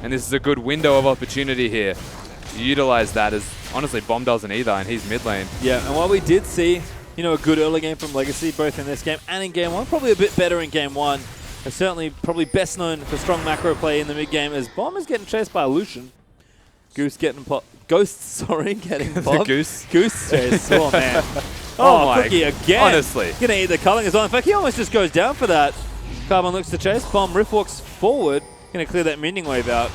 And this is a good window of opportunity here to utilize that, as honestly Bomb doesn't either, and he's mid lane. Yeah, and while we did see, a good early game from Legacy, both in this game and in game 1, probably a bit better in game 1. They're certainly probably best known for strong macro play in the mid game, as Bomb is getting chased by a Lucian. Ghost getting popped. The Goose. Goose chase. Oh, man. Oh my, Cookie again. Honestly. Gonna eat the culling as well. In fact, he almost just goes down for that. Carbon looks to chase. Bomb Rift walks forward. Gonna clear that minion wave out.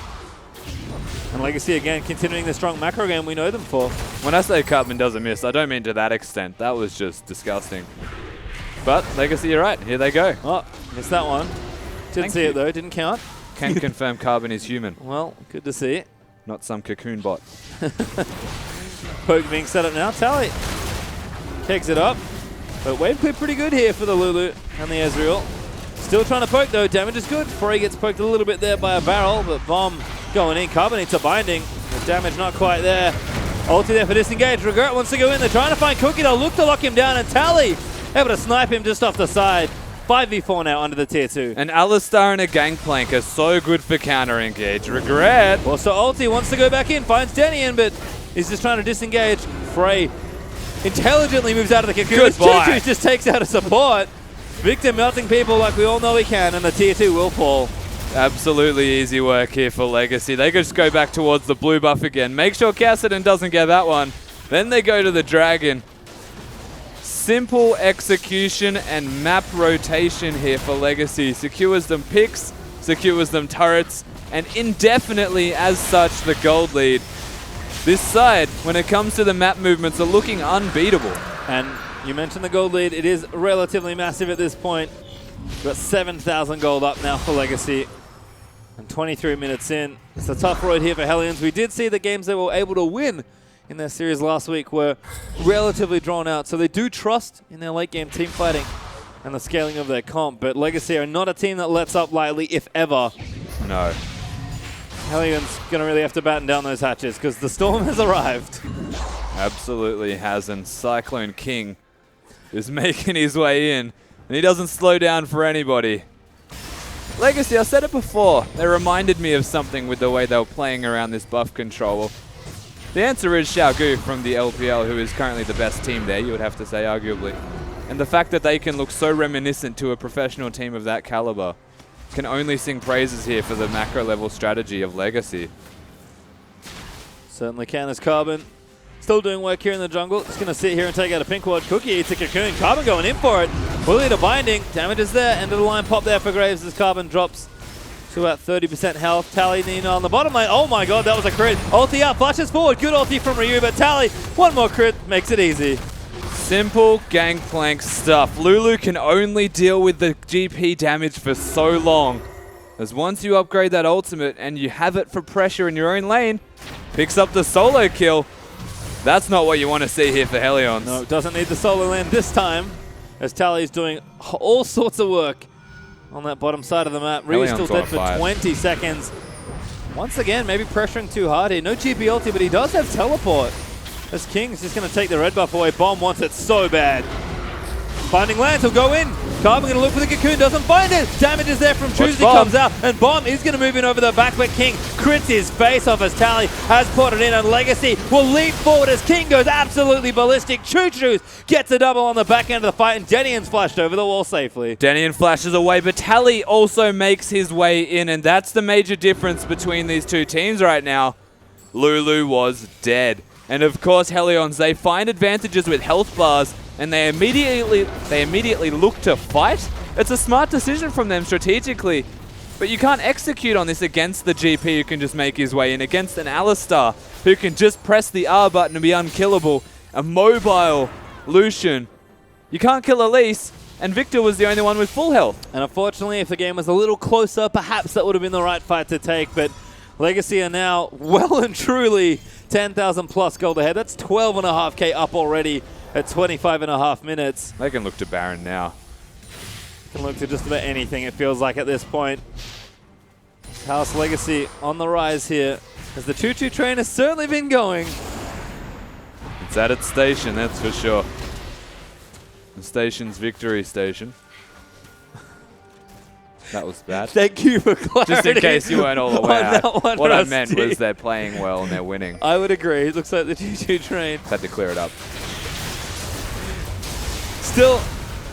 And Legacy again continuing the strong macro game we know them for. When I say Carbon doesn't miss, I don't mean to that extent. That was just disgusting. But Legacy, you're right. Here they go. Oh, missed that one. Didn't see it though. Didn't count. Can confirm Carbon is human. Well, good to see. Not some cocoon bot. Poke being set up now. Tally kegs it up. But wave clear pretty good here for the Lulu and the Ezreal. Still trying to poke though. Damage is good. Frey gets poked a little bit there by a barrel, but Bomb going in. Carbon needs a binding. The damage not quite there. Ulti there for disengage. Regret wants to go in. They're trying to find Cookie. They'll look to lock him down, and Tally able to snipe him just off the side. 5v4 now under the tier 2. And Alistar and a Gangplank are so good for counter engage. Regret. Also Ulti wants to go back in, finds Denian, but he's just trying to disengage. Frey intelligently moves out of the cocoon. Goodbye. Just takes out a support. Victor melting people like we all know he can, and the tier 2 will fall. Absolutely easy work here for Legacy. They could just go back towards the blue buff again. Make sure Cassidy doesn't get that one. Then they go to the dragon. Simple execution and map rotation here for Legacy. Secures them picks, secures them turrets, and indefinitely as such the gold lead. This side, when it comes to the map movements, are looking unbeatable. And you mentioned the gold lead. It is relatively massive at this point. We've got 7,000 gold up now for Legacy. And 23 minutes in. It's a tough road here for Hellions. We did see the games they were able to win in their series last week were relatively drawn out. So they do trust in their late game team fighting and the scaling of their comp. But Legacy are not a team that lets up lightly, if ever. No. Hellions going to really have to batten down those hatches because the storm has arrived. Absolutely has, and Cyclone King is making his way in, and he doesn't slow down for anybody. Legacy, I said it before, they reminded me of something with the way they were playing around this buff control. The answer is Xiaogu from the LPL, who is currently the best team there, you would have to say, arguably. And the fact that they can look so reminiscent to a professional team of that caliber can only sing praises here for the macro level strategy of Legacy. Certainly can as Carbon. Still doing work here in the jungle. Just going to sit here and take out a pink ward. Cookie eats a cocoon. Carbon going in for it. Fully to binding. Damage is there. End of the line pop there for Graves as Carbon drops to about 30% health. Tally Nina on the bottom lane. Oh my god, that was a crit. Ulti out, flashes forward. Good ulti from Ryu, but Tally, one more crit makes it easy. Simple Gangplank stuff. Lulu can only deal with the GP damage for so long, as once you upgrade that ultimate and you have it for pressure in your own lane, picks up the solo kill. That's not what you want to see here for Hellions. No, doesn't need the solo land this time, as Tally's doing all sorts of work on that bottom side of the map. Ryu's still dead for 20 seconds. Once again, maybe pressuring too hard here. No GP ulti, but he does have teleport. As King's just going to take the red buff away. Bomb wants it so bad. Finding lands, he'll go in. Carbon going to look for the cocoon, doesn't find it. Damage is there from Choosy, comes out, and Bomb is going to move in over the back, but King crits his face off as Tally has put it in, and Legacy will leap forward as King goes absolutely ballistic. Choo Choos gets a double on the back end of the fight, and Denian's flashed over the wall safely. Denian flashes away, but Tally also makes his way in, and that's the major difference between these two teams right now. Lulu was dead. And of course, Hellions, they find advantages with health bars, and they immediately look to fight. It's a smart decision from them strategically, but you can't execute on this against the GP who can just make his way in, against an Alistar who can just press the R button and be unkillable. A mobile Lucian. You can't kill Elise, and Victor was the only one with full health. And unfortunately, if the game was a little closer, perhaps that would have been the right fight to take, but Legacy are now well and truly 10,000 plus gold ahead. That's 12.5k up already at 25.5 minutes. They can look to Baron now. Can look to just about anything, it feels like, at this point. House Legacy on the rise here, as the choo-choo train has certainly been going. It's at its station, that's for sure. The station's victory station. That was bad. Thank you for clarity. Just in case you weren't all aware. What I meant Rusty. was they're playing well and they're winning. I would agree. It looks like the choo-choo train Had to clear it up. still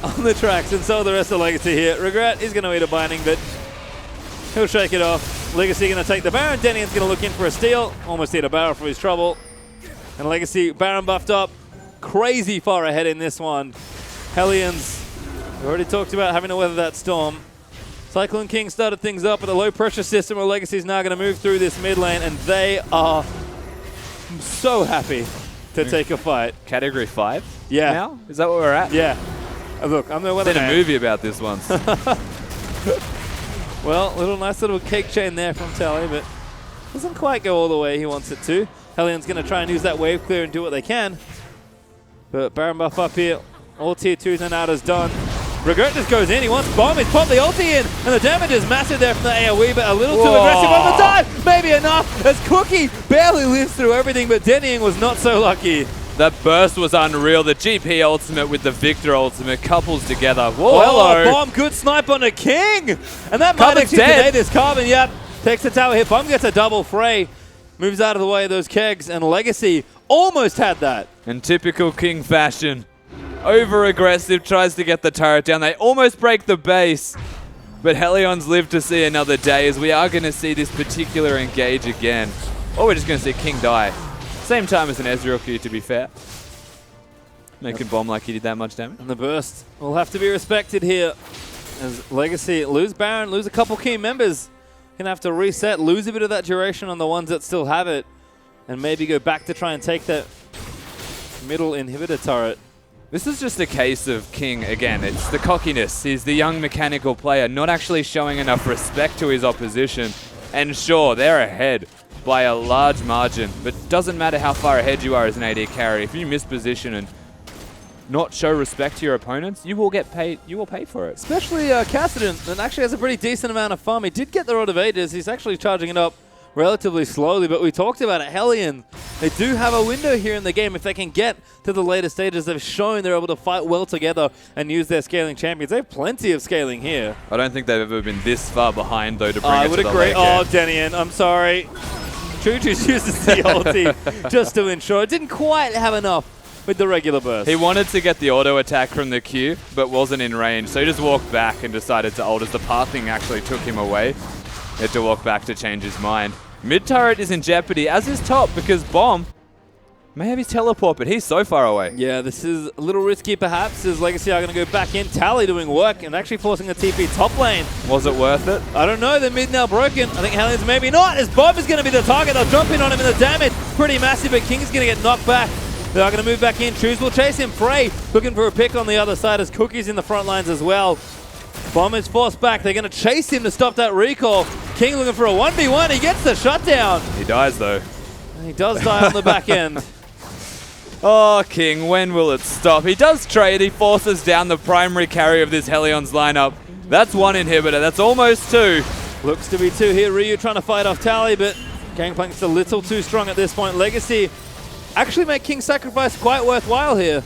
on the tracks, and so the rest of Legacy here. Regret is going to eat a binding, but he'll shake it off. Legacy going to take the Baron. Denian's going to look in for a steal. Almost hit a barrel for his trouble. And Legacy, Baron buffed up. Crazy far ahead in this one. Hellions, we already talked about having to weather that storm. Cyclone King started things up with a low pressure system where Legacy is now going to move through this mid lane, and they are so happy to take a fight. Category 5 Yeah. now? Is that what we're at? Yeah. Look, I'm the weather Did a man. movie about this once. Well, nice little cake chain there from Tally, but doesn't quite go all the way he wants it to. Hellion's going to try and use that wave clear and do what they can. But Baron buff up here. All tier 2s and out is done. Regret just goes in. He wants bomb. He's popped the ulti in. And the damage is massive there from the AoE, but a little too aggressive on the dive. Maybe enough as Cookie barely lives through everything, but Denian was not so lucky. That burst was unreal. The GP ultimate with the Victor ultimate couples together. Whoa, Oh, hello. bomb. Good snipe on the King. And that might Carbon's actually dead. delay this Carbon. Yep. Takes the tower hit. Bomb gets a double fray. Moves out of the way of those kegs, and Legacy almost had that. In typical King fashion, over-aggressive, tries to get the turret down. They almost break the base, but Hellions live to see another day, as we are going to see this particular engage again. Or we're just going to see King die. Same time as an Ezreal Q, to be fair. Making bomb like he did that much damage. And the burst will have to be respected here, as Legacy lose Baron, lose a couple key members. Gonna have to reset, lose a bit of that duration on the ones that still have it, and maybe go back to try and take that middle inhibitor turret. This is just a case of King, again, it's the cockiness. He's the young mechanical player, not actually showing enough respect to his opposition. And sure, they're ahead by a large margin, but doesn't matter how far ahead you are as an AD carry. If you miss position and not show respect to your opponents, you will get paid. You will pay for it. Especially Cassidon, that actually has a pretty decent amount of farm. He did get the Rod of Ages. He's actually charging it up relatively slowly, but we talked about it. Hellion, they do have a window here in the game. If they can get to the later stages, they've shown they're able to fight well together and use their scaling champions. They have plenty of scaling here. I don't think they've ever been this far behind, though, to bring I it would to the agree. late Oh, game. Denian, I'm sorry. Choo Choo uses the ulti just to ensure. It didn't quite have enough with the regular burst. He wanted to get the auto attack from the Q, but wasn't in range, so he just walked back and decided to ult as the pathing actually took him away. He had to walk back to change his mind. Mid turret is in jeopardy, as is top, because Bomb may have his teleport, but he's so far away. Yeah, this is a little risky perhaps, as Legacy are going to go back in. Tally doing work and actually forcing the TP top lane. Was it worth it? I don't know, the mid now broken. I think Hellions maybe not, as Bob is going to be the target. They'll jump in on him and the damage pretty massive, but King's going to get knocked back. They are going to move back in. Choose will chase him. Frey looking for a pick on the other side as Cookie's in the front lines as well. Bomb is forced back. They're going to chase him to stop that recall. King looking for a 1v1. He gets the shutdown. He dies, though. And he does die on the back end. Oh, King, when will it stop? He does trade. He forces down the primary carry of this Hellions lineup. That's one inhibitor. That's almost two. Looks to be two here. Ryu trying to fight off Tally, but Gangplank's a little too strong at this point. Legacy actually make King's sacrifice quite worthwhile here.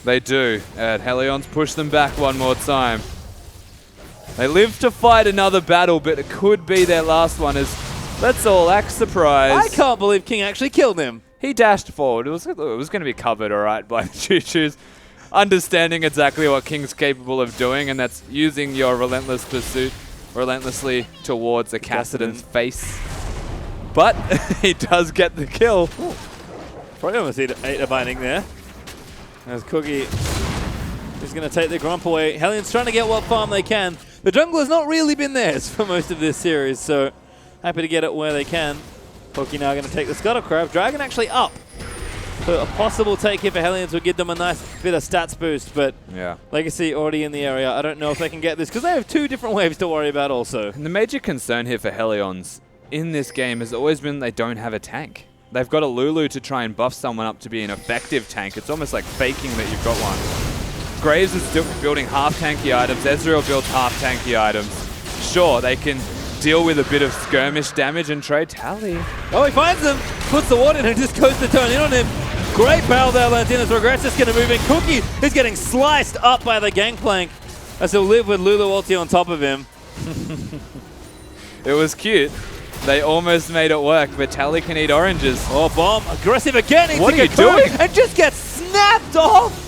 They do, and Hellions push them back one more time. They live to fight another battle, but it could be their last one, as Let's all act surprised. I can't believe King actually killed him. He dashed forward. It was going to be covered all right by the Choo-Choos. Understanding exactly what King's capable of doing, and that's using your relentless pursuit relentlessly towards a Cassidy's face. But he does get the kill. Ooh. Probably almost ate a binding there. As Cookie is going to take the Grump away. Hellions trying to get what farm they can. The jungler's not really been theirs for most of this series, so happy to get it where they can. Cookie now going to take the Scuttle Crab. Dragon actually up. So a possible take here for Hellions would give them a nice bit of stats boost, but yeah. Legacy already in the area. I don't know if they can get this, because they have 2 different waves to worry about also. And the major concern here for Hellions in this game has always been they don't have a tank. They've got a Lulu to try and buff someone up to be an effective tank. It's almost like faking that you've got one. Graves is still building half-tanky items. Ezreal builds half-tanky items. Sure, they can deal with a bit of skirmish damage and trade Tally. Oh, he finds them, puts the ward in and just goes to turn in on him. Great battle there, Lantinas. Regrets just going to move in. Cookie is getting sliced up by the gangplank as he'll live with Lulu ulti on top of him. It was cute. They almost made it work, but Tally can eat oranges. Oh, bomb. Aggressive again. What are you doing? And just gets snapped off.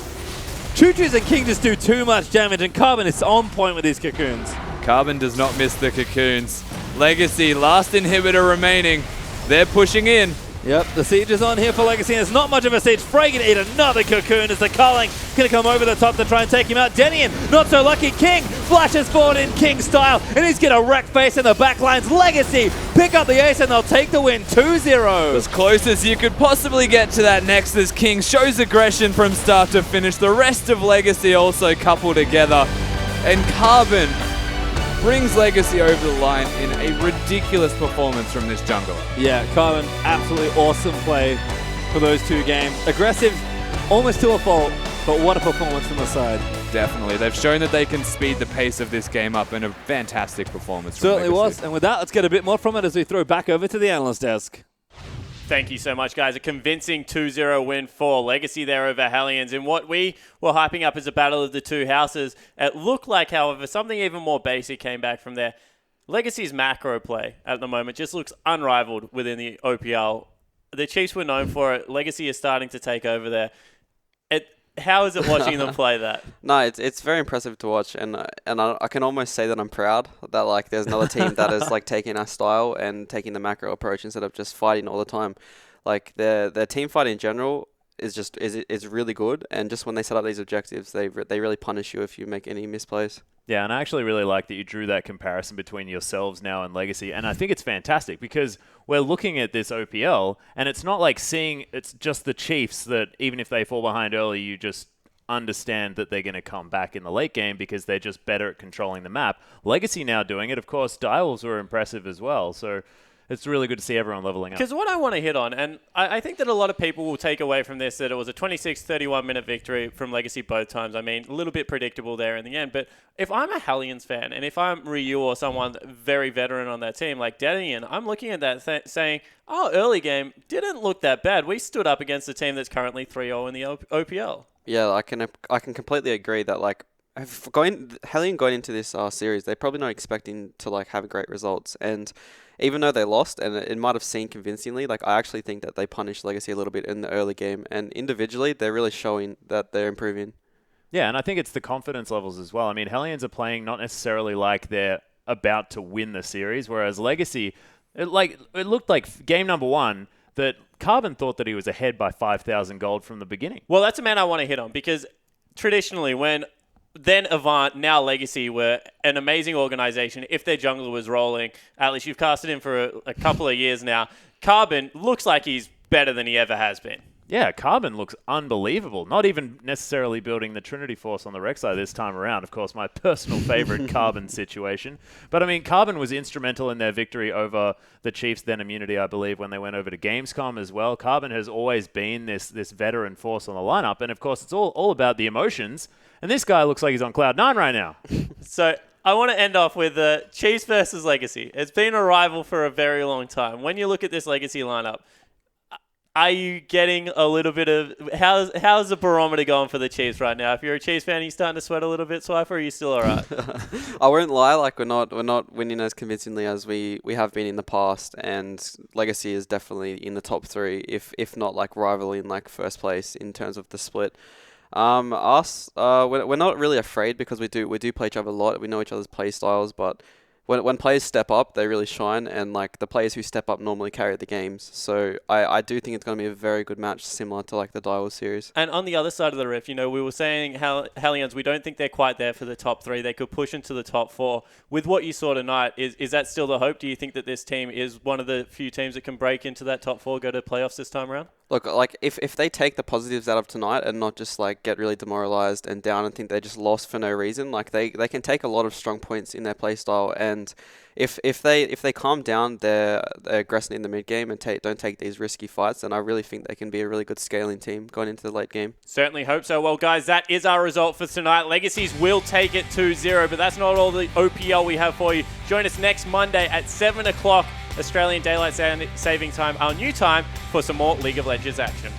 Choo-Choos and King just do too much damage, and Carbon is on point with these cocoons. Carbon does not miss the cocoons. Legacy, last inhibitor remaining. They're pushing in. Yep, the siege is on here for Legacy, and it's not much of a siege. Frey gonna eat another cocoon as the Carling gonna come over the top to try and take him out. Denian, not so lucky. King flashes forward in King style, and he's gonna wreck face in the back lines. Legacy pick up the ace, and they'll take the win 2-0. As close as you could possibly get to that Nexus. King shows aggression from start to finish. The rest of Legacy also couple together, and Carbon brings Legacy over the line in a ridiculous performance from this jungler. Yeah, Carbon, absolutely awesome play for those 2 games. Aggressive, almost to a fault, but what a performance from the side. Definitely. They've shown that they can speed the pace of this game up, and a fantastic performance from Certainly Legacy. was. And with that, let's get a bit more from it as we throw back over to the analyst desk. Thank you so much, guys. A convincing 2-0 win for Legacy there over Hellions. In what we were hyping up as a battle of the 2 houses, it looked like, however, something even more basic came back from there. Legacy's macro play at the moment just looks unrivaled within the OPL. The Chiefs were known for it. Legacy is starting to take over there. How is it watching them play that? No, it's very impressive to watch, and I can almost say that I'm proud that like there's another team that is like taking our style and taking the macro approach instead of just fighting all the time. Like their team fight in general is really good, and just when they set up these objectives, they really punish you if you make any misplays. Yeah, and I actually really like that you drew that comparison between yourselves now and Legacy, and I think it's fantastic because we're looking at this OPL, and it's not like seeing it's just the Chiefs that even if they fall behind early, you just understand that they're going to come back in the late game because they're just better at controlling the map. Legacy now doing it. Of course, Direwolves were impressive as well, so it's really good to see everyone leveling up. Because what I want to hit on, and I think that a lot of people will take away from this that it was a 26-31 minute victory from Legacy both times. I mean, a little bit predictable there in the end. But if I'm a Hellions fan, and if I'm Ryu or someone very veteran on that team like Denian, I'm looking at that saying, oh, early game didn't look that bad. We stood up against a team that's currently 3-0 in the OPL. Yeah, I can completely agree that like Hellion going into this series, they're probably not expecting to like have great results, and even though they lost, and it might have seemed convincingly, like I actually think that they punished Legacy a little bit in the early game, and individually they're really showing that they're improving. Yeah, and I think it's the confidence levels as well. I mean, Hellions are playing not necessarily like they're about to win the series, whereas Legacy, it looked like game number 1 that Carbon thought that he was ahead by 5,000 gold from the beginning. Well, that's a man I want to hit on because traditionally when then Avant, now Legacy, were an amazing organization. If their jungler was rolling, at least you've casted him for a couple of years now. Carbon looks like he's better than he ever has been. Yeah, Carbon looks unbelievable. Not even necessarily building the Trinity Force on the Rek'Sai this time around. Of course, my personal favorite Carbon situation. But, I mean, Carbon was instrumental in their victory over the Chiefs, then Immunity, I believe, when they went over to Gamescom as well. Carbon has always been this veteran force on the lineup. And, of course, it's all about the emotions. And this guy looks like he's on Cloud 9 right now. So I want to end off with Chiefs versus Legacy. It's been a rival for a very long time. When you look at this Legacy lineup, are you getting a little bit of how's the barometer going for the Chiefs right now? If you're a Chiefs fan, are you starting to sweat a little bit, Swiper, or are you still all right? I won't lie, like we're not winning as convincingly as we have been in the past, and Legacy is definitely in the top 3, if not like rivaling like first place in terms of the split. We're not really afraid because we do play each other a lot. We know each other's play styles, but when players step up, they really shine, and like the players who step up normally carry the games. So I do think it's going to be a very good match, similar to like the Daiwa series. And on the other side of the riff, we were saying Hellions, we don't think they're quite there for the top 3. They could push into the top 4. With what you saw tonight, is that still the hope? Do you think that this team is one of the few teams that can break into that top 4, go to playoffs this time around? Look, like if they take the positives out of tonight and not just like get really demoralized and down and think they just lost for no reason, like they can take a lot of strong points in their play style, and if they calm down their aggression in the mid game and don't take these risky fights, then I really think they can be a really good scaling team going into the late game. Certainly hope so. Well, guys, that is our result for tonight. Legacies will take it 2-0, but that's not all the OPL we have for you. Join us next Monday at 7 o'clock Australian Daylight Saving Time, our new time, for some more League of Legends action.